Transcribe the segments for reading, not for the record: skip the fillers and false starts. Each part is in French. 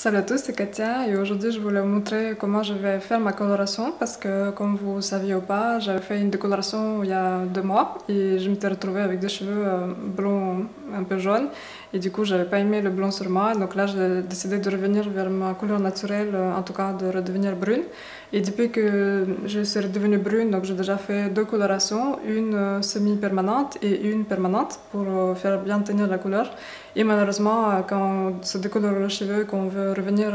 Salut à tous, c'est Katia et aujourd'hui je voulais vous montrer comment je vais faire ma coloration parce que comme vous le saviez ou pas, j'avais fait une décoloration il y a 2 mois et je m'étais retrouvée avec des cheveux blonds un peu jaunes et du coup j'avais pas aimé le blond sur moi, donc là j'ai décidé de revenir vers ma couleur naturelle, en tout cas de redevenir brune. Et depuis que je suis redevenue brune, donc j'ai déjà fait 2 colorations, une semi-permanente et une permanente pour faire bien tenir la couleur. Et malheureusement, quand on se décolore le cheveu, qu'on veut revenir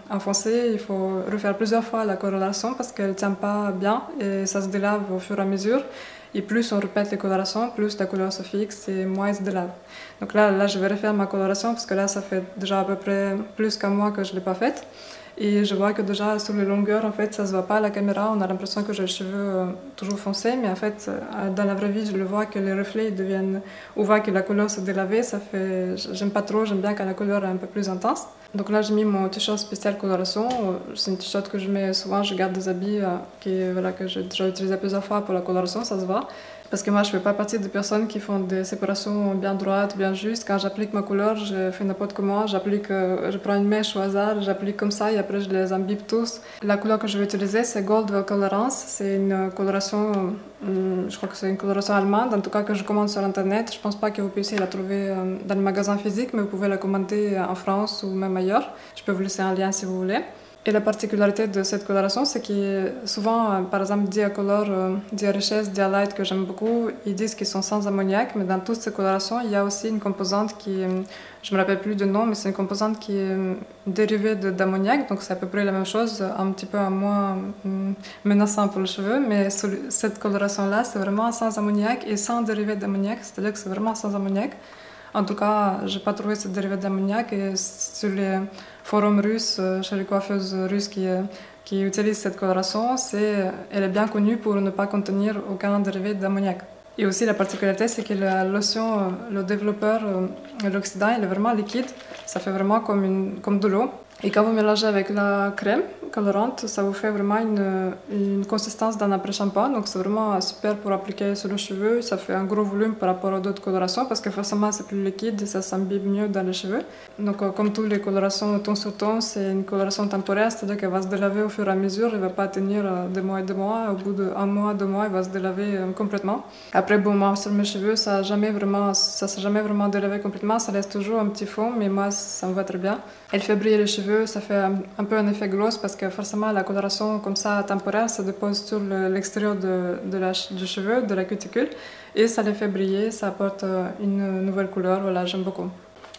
à foncé, il faut refaire plusieurs fois la coloration parce qu'elle ne tient pas bien et ça se délave au fur et à mesure. Et plus on répète les colorations, plus la couleur se fixe et moins elle se délave. Donc là, je vais refaire ma coloration parce que là, ça fait déjà à peu près plus qu'un mois que je ne l'ai pas faite. Et je vois que déjà sur les longueurs, en fait, ça se voit pas à la caméra. On a l'impression que j'ai les cheveux toujours foncés, mais en fait, dans la vraie vie, je le vois que les reflets ils deviennent. On voit que la couleur s'est délavée. Ça fait. J'aime pas trop. J'aime bien quand la couleur est un peu plus intense. Donc là, j'ai mis mon t-shirt spécial coloration. C'est une t-shirt que je mets souvent. Je garde des habits que j'ai déjà utilisé plusieurs fois pour la coloration. Ça se voit. Parce que moi, je ne fais pas partie des personnes qui font des séparations bien droites, bien justes. Quand j'applique ma couleur, je fais n'importe comment. Je prends une mèche au hasard, j'applique comme ça et après je les imbibe tous. La couleur que je vais utiliser, c'est Gold Colorance. C'est une coloration, je crois que c'est une coloration allemande, en tout cas que je commande sur Internet. Je ne pense pas que vous puissiez la trouver dans le magasin physique, mais vous pouvez la commander en France ou même ailleurs. Je peux vous laisser un lien si vous voulez. Et la particularité de cette coloration, c'est que souvent, par exemple, Diacolor, Dia Richesse, Dia Light, que j'aime beaucoup, ils disent qu'ils sont sans ammoniac, mais dans toutes ces colorations, il y a aussi une composante qui, je me rappelle plus du nom, mais c'est une composante qui est dérivée d'ammoniac, donc c'est à peu près la même chose, un petit peu moins menaçant pour les cheveux, mais cette coloration-là, c'est vraiment sans ammoniac et sans dérivé d'ammoniac, c'est-à-dire que c'est vraiment sans ammoniac. En tout cas, je n'ai pas trouvé cette dérivée d'ammoniac et sur les forums russes, chez les coiffeuses russes qui utilisent cette coloration, elle est bien connue pour ne pas contenir aucun dérivé d'ammoniac. Et aussi la particularité, c'est que la lotion, le développeur, l'oxydant, il est vraiment liquide, ça fait vraiment comme de l'eau. Et quand vous mélangez avec la crème colorante, ça vous fait vraiment une consistance d'un après-shampoing. Donc c'est vraiment super pour appliquer sur le cheveu. Ça fait un gros volume par rapport aux autres colorations parce que forcément c'est plus liquide et ça s'imbibe mieux dans les cheveux. Donc comme toutes les colorations ton sur ton, c'est une coloration temporaire, c'est-à-dire qu'elle va se délaver au fur et à mesure. Elle ne va pas tenir des mois et des mois. Au bout d'un mois, 2 mois, elle va se délaver complètement. Après, bon, moi sur mes cheveux, ça s'est jamais vraiment délavé complètement. Ça laisse toujours un petit fond, mais moi ça me va très bien. Elle fait briller les cheveux, ça fait un peu un effet gloss parce que forcément la coloration comme ça temporaire se dépose sur l'extérieur du cheveu, de la cuticule et ça les fait briller, ça apporte une nouvelle couleur, voilà, j'aime beaucoup.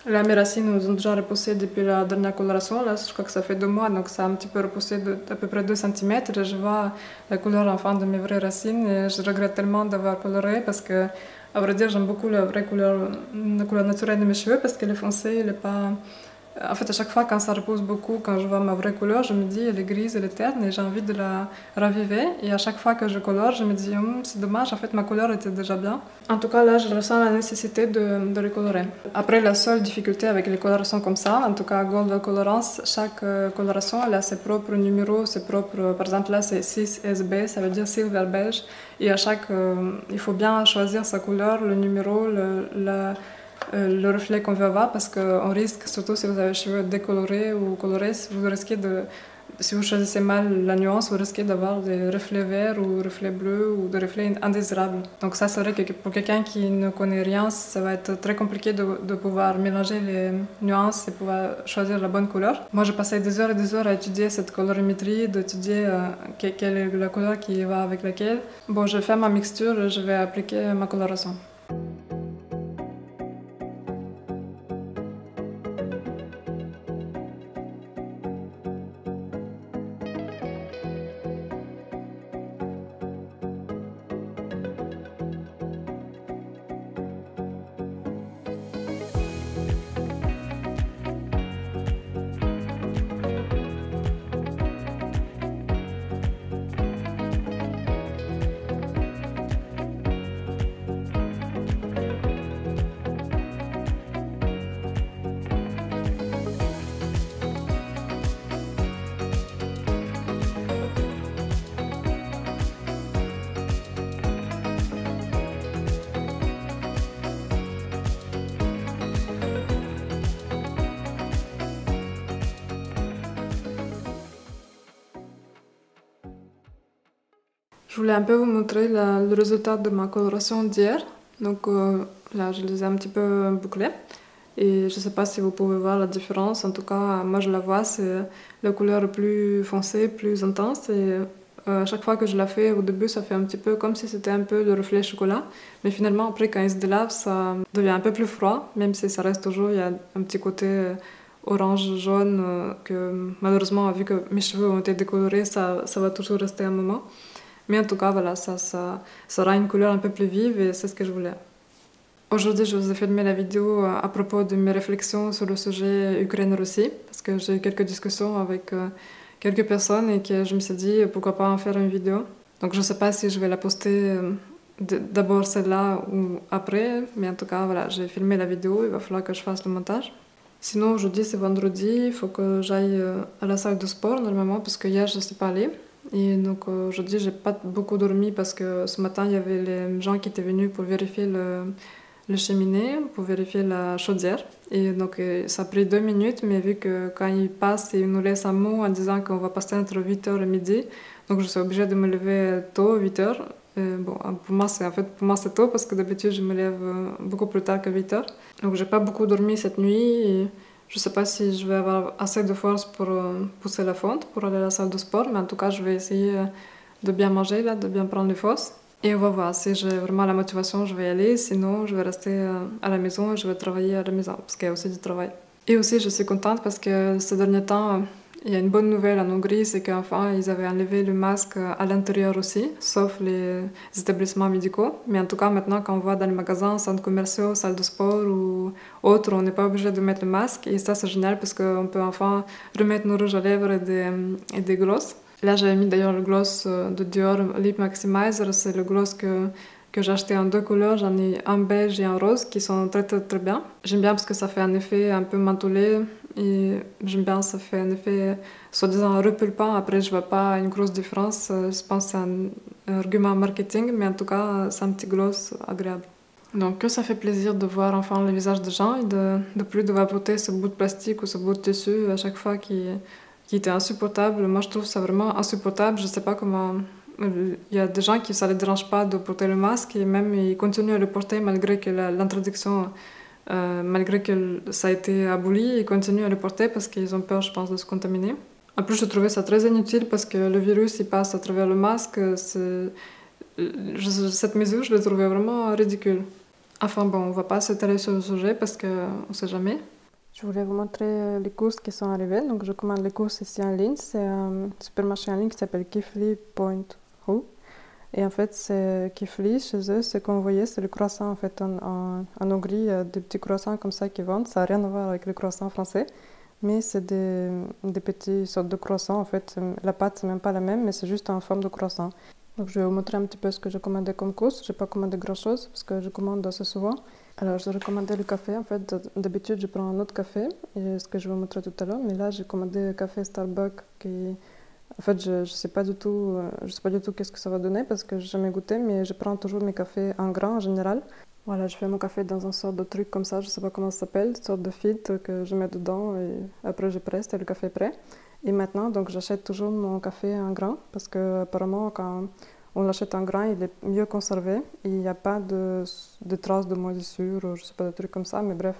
Là mes racines nous ont déjà repoussé depuis la dernière coloration, là je crois que ça fait 2 mois donc ça a un petit peu repoussé d'à peu près 2 cm et je vois la couleur enfin de mes vraies racines et je regrette tellement d'avoir coloré parce que à vrai dire j'aime beaucoup la couleur naturelle de mes cheveux parce qu'elle est foncée, elle est pas... En fait, à chaque fois, quand ça repousse beaucoup, quand je vois ma vraie couleur, je me dis, elle est grise, elle est terne et j'ai envie de la raviver. Et à chaque fois que je colore, je me dis, c'est dommage, en fait, ma couleur était déjà bien. En tout cas, là, je ressens la nécessité de les colorer. Après, la seule difficulté avec les colorations comme ça, en tout cas, Gold Colorance, chaque coloration, elle a ses propres numéros, ses propres... Par exemple, là, c'est 6SB, ça veut dire Silver Beige. Et à chaque... il faut bien choisir sa couleur, le numéro, le reflet qu'on veut avoir parce qu'on risque, surtout si vous avez les cheveux décolorés ou colorés, si vous choisissez mal la nuance, vous risquez d'avoir des reflets verts ou reflets bleus ou des reflets indésirables. Donc ça, c'est vrai que pour quelqu'un qui ne connaît rien, ça va être très compliqué de pouvoir mélanger les nuances et pouvoir choisir la bonne couleur. Moi, j'ai passé des heures et des heures à étudier cette colorimétrie, d'étudier quelle est la couleur qui va avec laquelle. Bon, je vais faire ma mixture et je vais appliquer ma coloration. Je voulais un peu vous montrer le résultat de ma coloration d'hier. Donc là, je les ai un petit peu bouclés. Et je ne sais pas si vous pouvez voir la différence. En tout cas, moi, je la vois, c'est la couleur plus foncée, plus intense. Et à chaque fois que je la fais, au début, ça fait un petit peu comme si c'était un peu le reflet chocolat. Mais finalement, après, quand il se délave, ça devient un peu plus froid, même si ça reste toujours, il y a un petit côté orange, jaune, que malheureusement, vu que mes cheveux ont été décolorés, ça va toujours rester un moment. Mais en tout cas, voilà, ça aura une couleur un peu plus vive et c'est ce que je voulais. Aujourd'hui, je vous ai filmé la vidéo à propos de mes réflexions sur le sujet Ukraine-Russie, parce que j'ai eu quelques discussions avec quelques personnes et que je me suis dit pourquoi pas en faire une vidéo. Donc je ne sais pas si je vais la poster d'abord celle-là ou après, mais en tout cas, voilà, j'ai filmé la vidéo, il va falloir que je fasse le montage. Sinon, aujourd'hui c'est vendredi, il faut que j'aille à la salle de sport normalement, parce que hier je ne suis pas allée. Et donc aujourd'hui j'ai pas beaucoup dormi parce que ce matin il y avait les gens qui étaient venus pour vérifier le cheminée, pour vérifier la chaudière. Et donc ça a pris 2 minutes, mais vu que quand ils passent, ils nous laissent un mot en disant qu'on va passer entre 8h et midi. Donc je suis obligée de me lever tôt, 8h. Bon, pour moi c'est tôt parce que d'habitude je me lève beaucoup plus tard que 8h. Donc j'ai pas beaucoup dormi cette nuit et je sais pas si je vais avoir assez de force pour pousser la fonte, pour aller à la salle de sport, mais en tout cas je vais essayer de bien manger là, de bien prendre les forces. Et on va voir, si j'ai vraiment la motivation, je vais y aller, sinon je vais rester à la maison et je vais travailler à la maison, parce qu'il y a aussi du travail. Et aussi je suis contente parce que ces derniers temps, il y a une bonne nouvelle en Hongrie, c'est qu'enfin ils avaient enlevé le masque à l'intérieur aussi, sauf les établissements médicaux. Mais en tout cas maintenant quand on va dans les magasins, centres commerciaux, salles de sport ou autres, on n'est pas obligé de mettre le masque. Et ça c'est génial parce qu'on peut enfin remettre nos rouges à lèvres et des glosses. Là, j'avais mis d'ailleurs le gloss de Dior Lip Maximizer. C'est le gloss que j'ai acheté en 2 couleurs. J'en ai un beige et un rose qui sont très très très bien. J'aime bien parce que ça fait un effet un peu mentholé. Et j'aime bien, ça fait un effet soi-disant repulpant. Après, je vois pas une grosse différence. Je pense que c'est un argument marketing, mais en tout cas, c'est un petit gloss agréable. Donc, que ça fait plaisir de voir enfin le visage des gens et de plus devoir porter ce bout de plastique ou ce bout de tissu à chaque fois qui était insupportable. Moi, je trouve ça vraiment insupportable. Je sais pas comment... Il y a des gens qui ça les dérange pas de porter le masque et même ils continuent à le porter malgré que l'introduction, malgré que ça a été aboli, ils continuent à le porter parce qu'ils ont peur, je pense, de se contaminer. En plus, je trouvais ça très inutile parce que le virus, il passe à travers le masque. Cette mesure, je l'ai trouvée vraiment ridicule. Enfin bon, on va pas s'étaler sur le sujet parce qu'on sait jamais. Je voulais vous montrer les courses qui sont arrivées. Donc je commande les courses ici en ligne. C'est un supermarché en ligne qui s'appelle Kifli.ru. Et en fait, c'est Kifli, chez eux, ce qu'on voyait, c'est le croissant. En fait, en Hongrie, il y a des petits croissants comme ça qui vendent. Ça n'a rien à voir avec le croissant français. Mais c'est des petites sortes de croissants. En fait, la pâte, c'est même pas la même, mais c'est juste en forme de croissant. Donc je vais vous montrer un petit peu ce que j'ai commandé comme course. Je n'ai pas commandé grand chose parce que je commande assez souvent. Alors j'ai recommandé le café. En fait, d'habitude je prends un autre café, et ce que je vais vous montrer tout à l'heure. Mais là j'ai commandé un café Starbucks qui... En fait, je sais pas du tout qu'est-ce que ça va donner parce que j'ai jamais goûté, mais je prends toujours mes cafés en grains en général. Voilà, je fais mon café dans un sorte de truc comme ça, je sais pas comment ça s'appelle, une sorte de filtre que je mets dedans et après je presse et le café est prêt. Et maintenant, donc j'achète toujours mon café en grains parce que apparemment quand on l'achète en grains, il est mieux conservé et il n'y a pas de traces de moisissure, je sais pas, de trucs comme ça. Mais bref,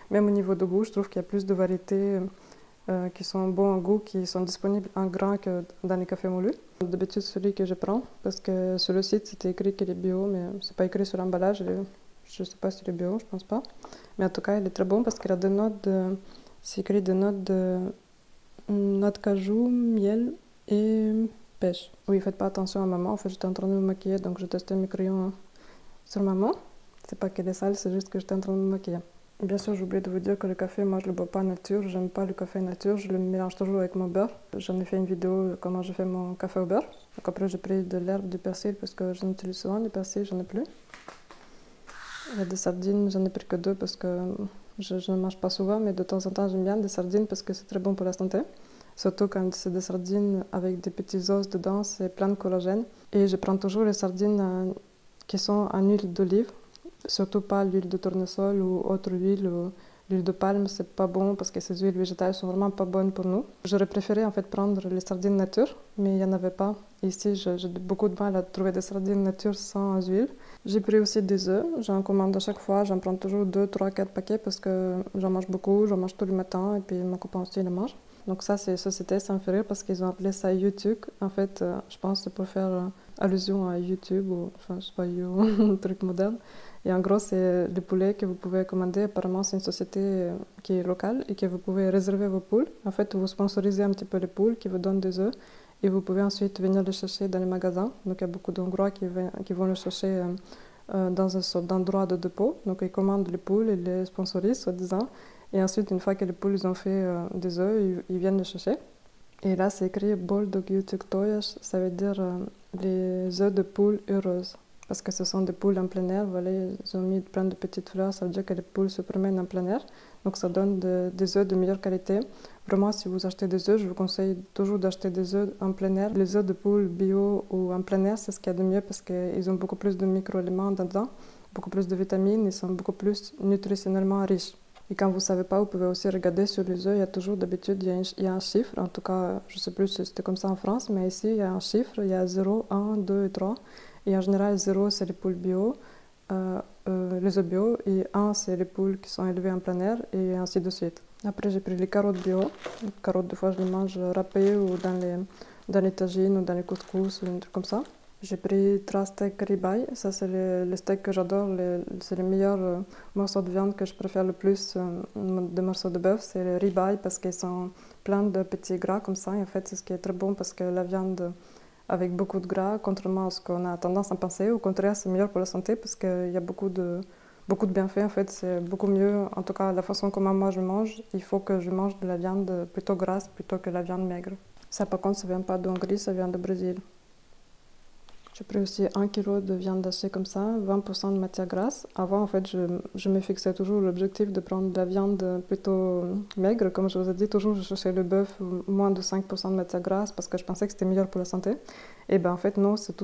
même au niveau de goût, je trouve qu'il y a plus de variétés qui sont bons en goût, qui sont disponibles en grains que dans les cafés moulus. D'habitude, celui que je prends, parce que sur le site, c'était écrit qu'il est bio, mais c'est pas écrit sur l'emballage. Je sais pas s'il est bio, je pense pas. Mais en tout cas, il est très bon parce qu'il a des notes de... C'est écrit des notes de noix de cajou, miel et pêche. Oui, faites pas attention à maman. En fait, j'étais en train de me maquiller, donc je testais mes crayons sur maman. C'est pas qu'elle est sale, c'est juste que j'étais en train de me maquiller. Bien sûr, j'ai oublié de vous dire que le café, moi je le bois pas nature, j'aime pas le café nature, je le mélange toujours avec mon beurre. J'en ai fait une vidéo comment je fais mon café au beurre. Donc après j'ai pris de l'herbe du persil parce que j'en utilise souvent, du persil j'en ai plus. Il y a des sardines, j'en ai pris que 2 parce que je ne mange pas souvent, mais de temps en temps j'aime bien des sardines parce que c'est très bon pour la santé. Surtout quand c'est des sardines avec des petits os dedans, c'est plein de collagène. Et je prends toujours les sardines qui sont en huile d'olive. Surtout pas l'huile de tournesol ou autre huile. L'huile de palme, c'est pas bon parce que ces huiles végétales sont vraiment pas bonnes pour nous. J'aurais préféré en fait prendre les sardines nature mais il n'y en avait pas. Ici, j'ai beaucoup de mal à trouver des sardines nature sans huile. J'ai pris aussi des œufs, j'en commande à chaque fois, j'en prends toujours 2, 3, 4 paquets parce que j'en mange beaucoup, j'en mange tous les matins et puis mon copain aussi il en mange. Donc ça, c'est société, ça me fait rire parce qu'ils ont appelé ça YouTube. En fait, je pense que c'est pour faire allusion à YouTube ou, enfin, je sais pas, un truc moderne. Et en gros, c'est le poulet que vous pouvez commander. Apparemment, c'est une société qui est locale et que vous pouvez réserver vos poules. En fait, vous sponsorisez un petit peu les poules qui vous donnent des œufs et vous pouvez ensuite venir les chercher dans les magasins. Donc, il y a beaucoup d'endroits qui vont les chercher dans un sorte d'endroit de dépôt. Donc, ils commandent les poules et les sponsorisent, soi-disant. Et ensuite, une fois que les poules ont fait des œufs, ils viennent les chercher. Et là, c'est écrit Boldog-Jutuk-Toyas, ça veut dire les œufs de poules heureuses. Parce que ce sont des poules en plein air, voilà, ils ont mis plein de petites fleurs, ça veut dire que les poules se promènent en plein air. Donc ça donne des œufs de meilleure qualité. Vraiment, si vous achetez des œufs, je vous conseille toujours d'acheter des œufs en plein air. Les œufs de poules bio ou en plein air, c'est ce qu'il y a de mieux parce qu'ils ont beaucoup plus de micro-éléments dedans, beaucoup plus de vitamines, ils sont beaucoup plus nutritionnellement riches. Et quand vous ne savez pas, vous pouvez aussi regarder sur les œufs. Il y a toujours d'habitude, il y a un chiffre. En tout cas, je ne sais plus si c'était comme ça en France, mais ici, il y a un chiffre. Il y a 0, 1, 2 et 3. Et en général, 0, c'est les poules bio, les œufs bio. Et 1, c'est les poules qui sont élevées en plein air, et ainsi de suite. Après, j'ai pris les carottes bio. Les carottes, des fois, je les mange râpées ou dans les tagines ou dans les couscous ou des trucs comme ça. J'ai pris 3 steaks ribeye, ça c'est les steaks que j'adore, c'est les meilleurs morceaux de viande que je préfère le plus de morceaux de bœuf, c'est les ribeye parce qu'ils sont pleins de petits gras comme ça, et en fait c'est ce qui est très bon parce que la viande avec beaucoup de gras, contrairement à ce qu'on a tendance à penser, au contraire c'est meilleur pour la santé parce qu'il y a beaucoup de bienfaits, en fait c'est beaucoup mieux, en tout cas la façon comment moi je mange, il faut que je mange de la viande plutôt grasse plutôt que la viande maigre. Ça par contre ça vient pas de Hongrie, ça vient de Brésil. J'ai pris aussi 1 kg de viande hachée comme ça, 20% de matière grasse. Avant, en fait, je me fixais toujours l'objectif de prendre de la viande plutôt maigre. Comme je vous ai dit, toujours je cherchais le bœuf moins de 5% de matière grasse parce que je pensais que c'était meilleur pour la santé. Et ben en fait, non, c'est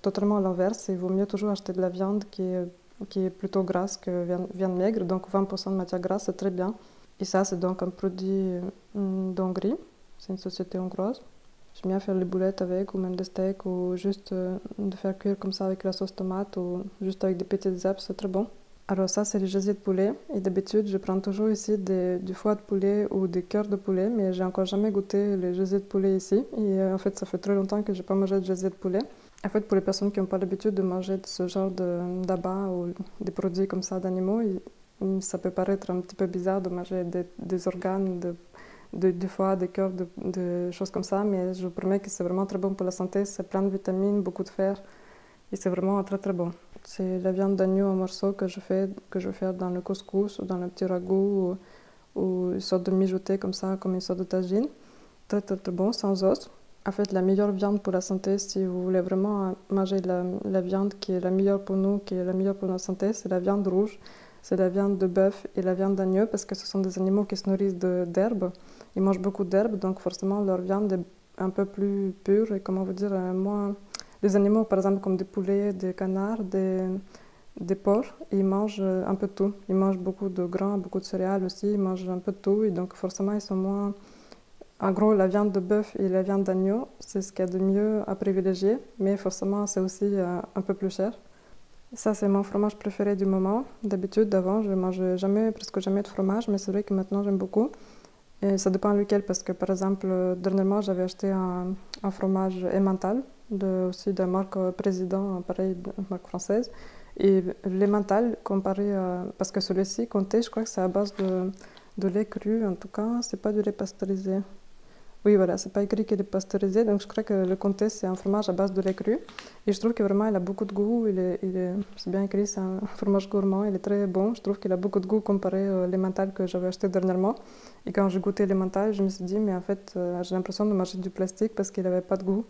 totalement l'inverse. Il vaut mieux toujours acheter de la viande qui est plutôt grasse que viande maigre. Donc 20% de matière grasse, c'est très bien. Et ça, c'est donc un produit d'Hongrie. C'est une société hongroise. J'aime bien faire les boulettes avec, ou même des steaks, ou juste de faire cuire comme ça avec la sauce tomate, ou juste avec des petites herbes, c'est très bon. Alors ça, c'est les gésiers de poulet. Et d'habitude, je prends toujours ici du foie de poulet ou des cœurs de poulet, mais j'ai encore jamais goûté les gésiers de poulet ici. Et en fait, ça fait très longtemps que j'ai pas mangé de gésiers de poulet. En fait, pour les personnes qui n'ont pas l'habitude de manger de ce genre d'abats ou des produits comme ça d'animaux, ça peut paraître un petit peu bizarre de manger des organes du foie, des cœurs, de choses comme ça, mais je vous promets que c'est vraiment très bon pour la santé, c'est plein de vitamines, beaucoup de fer, et c'est vraiment très très bon. C'est la viande d'agneau en morceaux que je vais faire dans le couscous ou dans le petit ragoût ou une sorte de mijoté comme ça, comme une sorte de tagine. Très très très bon, sans os. En fait, la meilleure viande pour la santé, si vous voulez vraiment manger la viande qui est la meilleure pour nous, qui est la meilleure pour notre santé, c'est la viande rouge. C'est la viande de bœuf et la viande d'agneau parce que ce sont des animaux qui se nourrissent d'herbes. Ils mangent beaucoup d'herbes, donc forcément leur viande est un peu plus pure et comment vous dire, moins... Les animaux, par exemple, comme des poulets, des canards, des porcs, ils mangent un peu de tout. Ils mangent beaucoup de grains, beaucoup de céréales aussi, ils mangent un peu de tout et donc forcément ils sont moins... En gros, la viande de bœuf et la viande d'agneau, c'est ce qu'il y a de mieux à privilégier, mais forcément c'est aussi un peu plus cher. Ça, c'est mon fromage préféré du moment. D'habitude, d'avant, je ne mangeais presque jamais de fromage, mais c'est vrai que maintenant, j'aime beaucoup. Et ça dépend lequel, parce que, par exemple, dernièrement, j'avais acheté un fromage emmental, aussi de marque Président, pareil, de marque française. Et l'emmental, comparé à... Parce que celui-ci, Comté, je crois que c'est à base de lait cru, en tout cas, c'est pas du lait pasteurisé. Oui, voilà, c'est pas écrit qu'il est pasteurisé, donc je crois que le Comté, c'est un fromage à base de lait cru. Et je trouve que vraiment, il a beaucoup de goût, c'est bien écrit, c'est un fromage gourmand, il est très bon. Je trouve qu'il a beaucoup de goût comparé à l'emmental que j'avais acheté dernièrement. Et quand j'ai goûté l'emmental, je me suis dit, mais en fait, j'ai l'impression de manger du plastique parce qu'il n'avait pas de goût.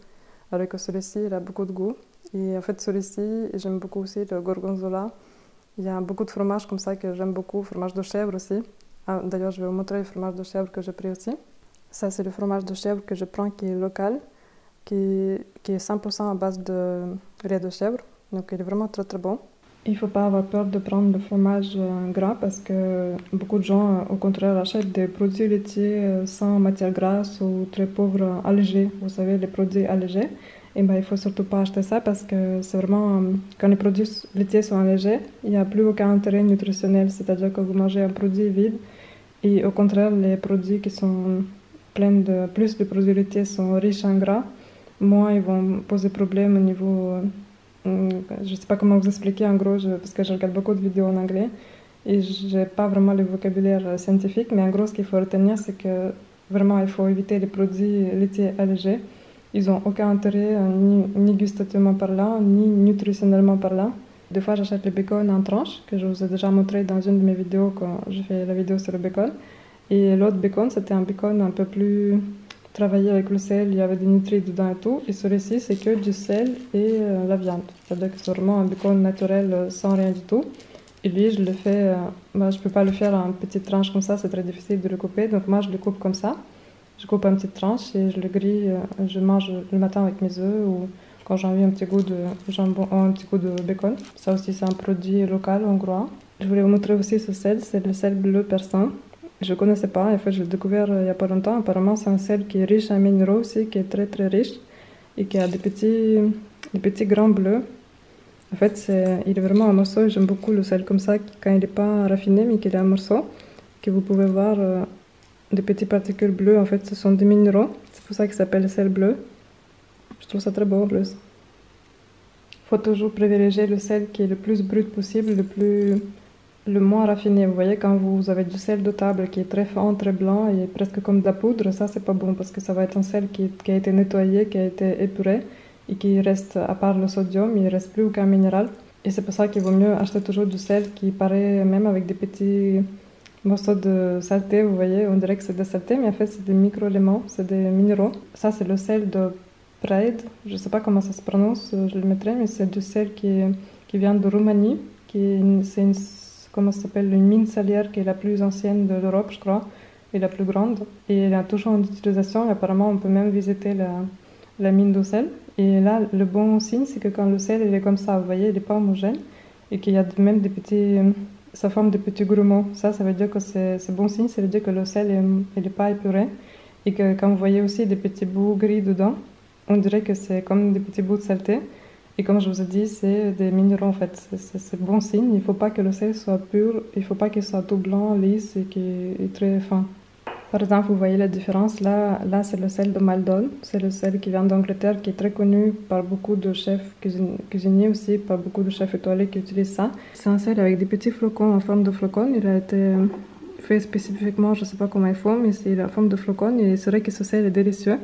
Alors que celui-ci, il a beaucoup de goût. Et en fait, celui-ci, j'aime beaucoup aussi le gorgonzola. Il y a beaucoup de fromages comme ça que j'aime beaucoup, fromage de chèvre aussi. Ah, d'ailleurs, je vais vous montrer le fromage de chèvre que j'ai pris aussi. Ça, c'est le fromage de chèvre que je prends qui est local, qui est 100% à base de lait de chèvre. Donc, il est vraiment très très bon. Il faut pas avoir peur de prendre le fromage gras parce que beaucoup de gens, au contraire, achètent des produits laitiers sans matière grasse ou très pauvres, allégés. Vous savez, les produits allégés. Et ben, il faut surtout pas acheter ça parce que c'est vraiment, quand les produits laitiers sont allégés, il n'y a plus aucun intérêt nutritionnel. C'est-à-dire que vous mangez un produit vide et au contraire, les produits qui sont pleins de plus de produits laitiers sont riches en gras, moins ils vont poser problème au niveau je sais pas comment vous expliquer en gros, parce que je regarde beaucoup de vidéos en anglais et j'ai pas vraiment le vocabulaire scientifique, mais en gros, ce qu'il faut retenir, c'est que vraiment il faut éviter les produits laitiers allégés. Ils ont aucun intérêt, ni gustativement parlant, ni nutritionnellement parlant. Des fois, j'achète le bacon en tranches, que je vous ai déjà montré dans une de mes vidéos quand j'ai fait la vidéo sur le bacon. Et l'autre bacon, c'était un bacon un peu plus travailler avec le sel, il y avait des nutriments dedans et tout. Et celui-ci, c'est que du sel et la viande. C'est-à-dire que c'est vraiment un bacon naturel sans rien du tout. Et lui, je le fais, je peux pas le faire en petites tranches comme ça, c'est très difficile de le couper. Donc moi, je le coupe comme ça. Je coupe en petites tranches et je le grille. Je mange le matin avec mes œufs ou quand j'ai envie un petit goût de jambon, un petit goût de bacon. Ça aussi, c'est un produit local hongrois. Je voulais vous montrer aussi ce sel, c'est le sel bleu persan. Je ne connaissais pas, en fait je l'ai découvert il n'y a pas longtemps. Apparemment c'est un sel qui est riche en minéraux aussi, qui est très très riche et qui a des petits grains bleus. En fait il est vraiment en morceaux, j'aime beaucoup le sel comme ça, quand il n'est pas raffiné mais qu'il est en morceaux, que vous pouvez voir des petites particules bleues, en fait ce sont des minéraux, c'est pour ça qu'il s'appelle sel bleu. Je trouve ça très beau en plus. Il faut toujours privilégier le sel qui est le plus brut possible, le moins raffiné. Vous voyez, quand vous avez du sel de table qui est très fin, très blanc et presque comme de la poudre, ça c'est pas bon parce que ça va être un sel qui a été nettoyé, qui a été épuré et qui reste, à part le sodium, il ne reste plus aucun minéral. Et c'est pour ça qu'il vaut mieux acheter toujours du sel qui paraît même avec des petits morceaux de saleté. Vous voyez, on dirait que c'est des saletés, mais en fait c'est des micro-éléments, c'est des minéraux. Ça c'est le sel de Pride, je ne sais pas comment ça se prononce, je le mettrai, mais c'est du sel qui vient de Roumanie, c'est une comment ça s'appelle, une mine salière qui est la plus ancienne de l'Europe, je crois, et la plus grande. Et elle est toujours en utilisation, et apparemment on peut même visiter la mine de sel. Et là, le bon signe, c'est que quand le sel il est comme ça, vous voyez, il n'est pas homogène, et qu'il y a même des petits, ça forme des petits grumeaux. Ça veut dire que c'est bon signe, ça veut dire que le sel n'est pas épuré, et que quand vous voyez aussi des petits bouts gris dedans, on dirait que c'est comme des petits bouts de saleté. Et comme je vous ai dit, c'est des minéraux en fait. C'est bon signe. Il ne faut pas que le sel soit pur. Il ne faut pas qu'il soit tout blanc, lisse et qui est très fin. Par exemple, vous voyez la différence. Là c'est le sel de Maldon. C'est le sel qui vient d'Angleterre, qui est très connu par beaucoup de chefs cuisiniers aussi, par beaucoup de chefs étoilés qui utilisent ça. C'est un sel avec des petits flocons en forme de flocon. Il a été fait spécifiquement, je ne sais pas comment ils font, mais c'est la forme de flocon. Et c'est vrai que ce sel est délicieux.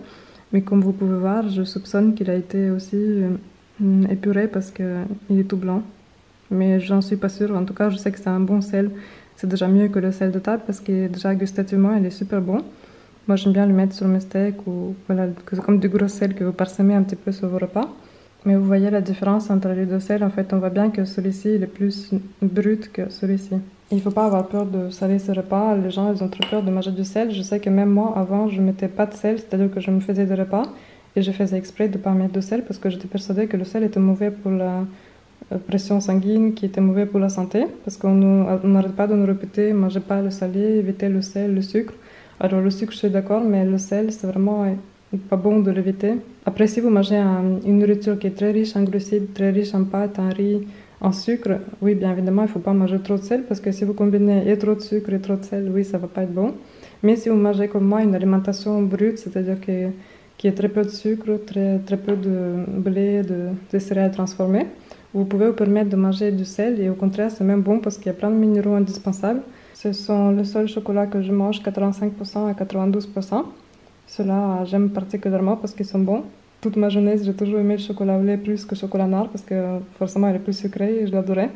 Mais comme vous pouvez voir, je soupçonne qu'il a été aussi épuré parce qu'il est tout blanc. Mais j'en suis pas sûre. En tout cas, je sais que c'est un bon sel. C'est déjà mieux que le sel de table parce que déjà gustativement, il est super bon. Moi, j'aime bien le mettre sur mes steaks ou voilà, c'est comme du gros sel que vous parsemez un petit peu sur vos repas. Mais vous voyez la différence entre les deux sels. En fait, on voit bien que celui-ci il est plus brut que celui-ci. Il ne faut pas avoir peur de saler ses repas. Les gens, ils ont trop peur de manger du sel. Je sais que même moi, avant, je ne mettais pas de sel, c'est-à-dire que je me faisais des repas et je faisais exprès de ne pas mettre de sel parce que j'étais persuadée que le sel était mauvais pour la pression sanguine, qui était mauvais pour la santé, parce qu'on n'arrête pas de nous répéter, ne mangez pas le salé, évitez le sel, le sucre. Alors le sucre, je suis d'accord, mais le sel, c'est vraiment pas bon de l'éviter. Après, si vous mangez une nourriture qui est très riche en glucides, très riche en pâtes, en riz, en sucre, oui, bien évidemment, il ne faut pas manger trop de sel, parce que si vous combinez et trop de sucre et trop de sel, oui, ça ne va pas être bon. Mais si vous mangez comme moi une alimentation brute, c'est-à-dire qu'il y a très peu de sucre, très peu de blé, de céréales transformées, vous pouvez vous permettre de manger du sel, et au contraire, c'est même bon parce qu'il y a plein de minéraux indispensables. Ce sont le seul chocolat que je mange, 85% à 92%. Ceux-là, j'aime particulièrement parce qu'ils sont bons. Toute ma jeunesse, j'ai toujours aimé le chocolat au lait plus que le chocolat noir parce que forcément, il est plus sucré et je l'adorais.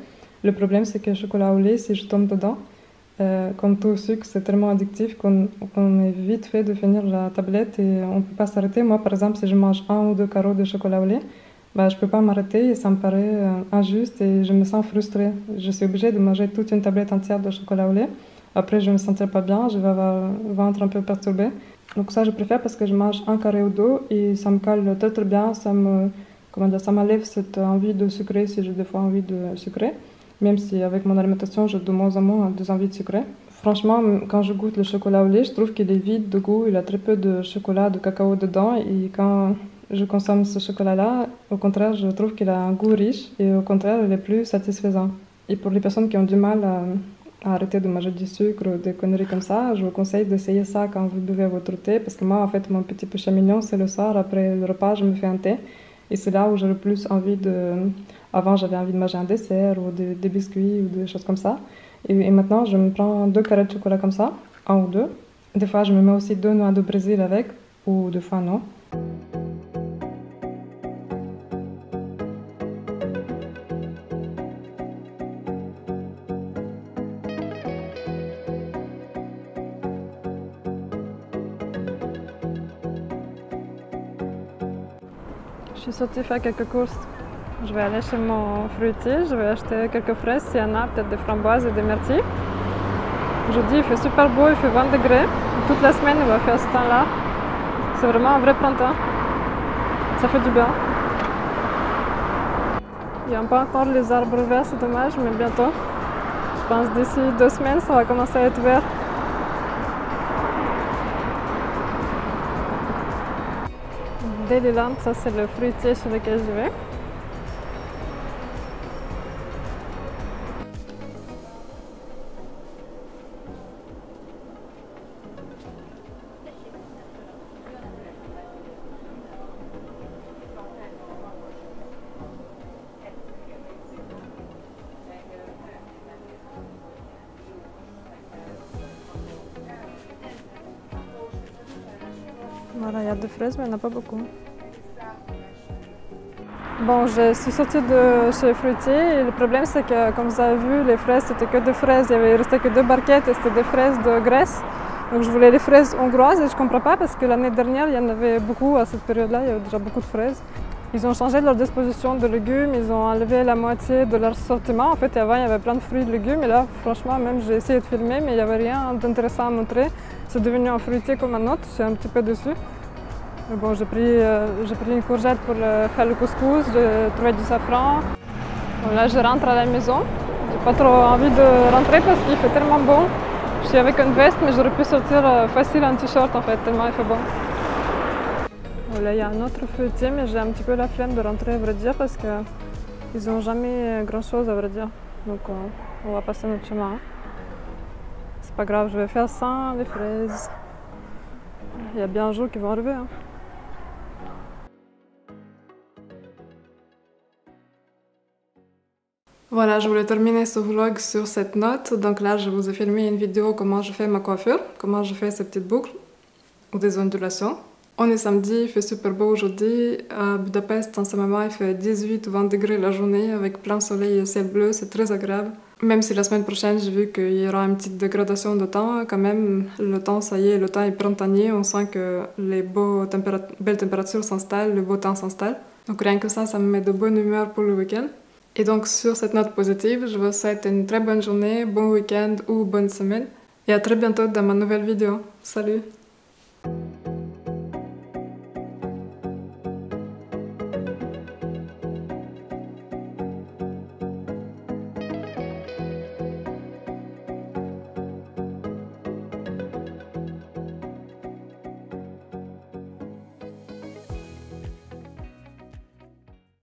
Le problème, c'est que le chocolat au lait, si je tombe dedans, comme tout sucre, c'est tellement addictif qu'on est vite fait de finir la tablette et on ne peut pas s'arrêter. Moi, par exemple, si je mange 1 ou 2 carreaux de chocolat au lait, je ne peux pas m'arrêter et ça me paraît injuste et je me sens frustrée. Je suis obligée de manger toute une tablette entière de chocolat au lait. Après, je ne me sentirai pas bien, je vais avoir le ventre un peu perturbé. Donc ça, je préfère parce que je mange un carré ou deux et ça me cale très bien. Ça m'enlève cette envie de sucrer si j'ai des fois envie de sucrer. même si avec mon alimentation, j'ai de moins en moins des envies de sucré. Franchement, quand je goûte le chocolat au lait, je trouve qu'il est vide de goût, il a très peu de chocolat, de cacao dedans, et quand je consomme ce chocolat-là, au contraire, je trouve qu'il a un goût riche, et au contraire, il est plus satisfaisant. Et pour les personnes qui ont du mal à arrêter de manger du sucre ou des conneries comme ça, je vous conseille d'essayer ça quand vous buvez votre thé, parce que moi, en fait, mon petit péché mignon, c'est le soir, après le repas, je me fais un thé, et c'est là où j'ai le plus envie de... Avant, j'avais envie de manger un dessert ou des biscuits ou des choses comme ça. Et maintenant, je me prends 2 carrés de chocolat comme ça, un ou deux. Des fois, je me mets aussi 2 noix de Brésil avec, ou des fois non. Je suis sortie faire quelques courses. Je vais aller chez mon fruitier, je vais acheter quelques fraises s'il y en a, peut-être des framboises et des myrtilles. Aujourd'hui, il fait super beau, il fait 20 degrés. Toute la semaine, il va faire ce temps-là. C'est vraiment un vrai printemps. Ça fait du bien. Il n'y a pas encore les arbres verts, c'est dommage, mais bientôt. Je pense d'ici 2 semaines, ça va commencer à être vert. Dailyland, ça c'est le fruitier sur lequel je vais. Voilà, il y a des fraises, mais il n'y en a pas beaucoup. Bon, je suis sortie de chez le fruitier et le problème c'est que, comme vous avez vu, les fraises c'était que des fraises, il restait que 2 barquettes et c'était des fraises de Grèce. Donc je voulais les fraises hongroises et je ne comprends pas parce que l'année dernière il y en avait beaucoup à cette période-là, il y avait déjà beaucoup de fraises. Ils ont changé leur disposition de légumes, ils ont enlevé la moitié de leur sortiment. En fait, avant il y avait plein de fruits et de légumes et là, franchement, même j'ai essayé de filmer mais il n'y avait rien d'intéressant à montrer. C'est devenu un fruitier comme un autre, je suis un petit peu déçue. Mais bon, j'ai pris une courgette pour faire le couscous, j'ai trouvé du safran. Bon, là, je rentre à la maison. J'ai pas trop envie de rentrer parce qu'il fait tellement bon. Je suis avec une veste, mais j'aurais pu sortir facile en t-shirt en fait, tellement il fait bon. Voilà, il y a un autre fruitier, mais j'ai un petit peu la flemme de rentrer, à vrai dire, parce qu'ils n'ont jamais grand-chose, à vrai dire. Donc, on va passer notre chemin. C'est pas grave, je vais faire sans les fraises. Il y a bien un jour qui vont arriver. Hein. Voilà, je voulais terminer ce vlog sur cette note. Donc là, je vous ai filmé une vidéo comment je fais ma coiffure, comment je fais ces petites boucles ou des ondulations. On est samedi, il fait super beau aujourd'hui. À Budapest, en ce moment, il fait 18 ou 20 degrés la journée avec plein soleil et ciel bleu, c'est très agréable. Même si la semaine prochaine, j'ai vu qu'il y aura une petite dégradation de temps, quand même, le temps, ça y est, le temps est printanier, on sent que les belles températures s'installent, le beau temps s'installe. Donc rien que ça me met de bonne humeur pour le week-end. Et donc sur cette note positive, je vous souhaite une très bonne journée, bon week-end ou bonne semaine. Et à très bientôt dans ma nouvelle vidéo. Salut!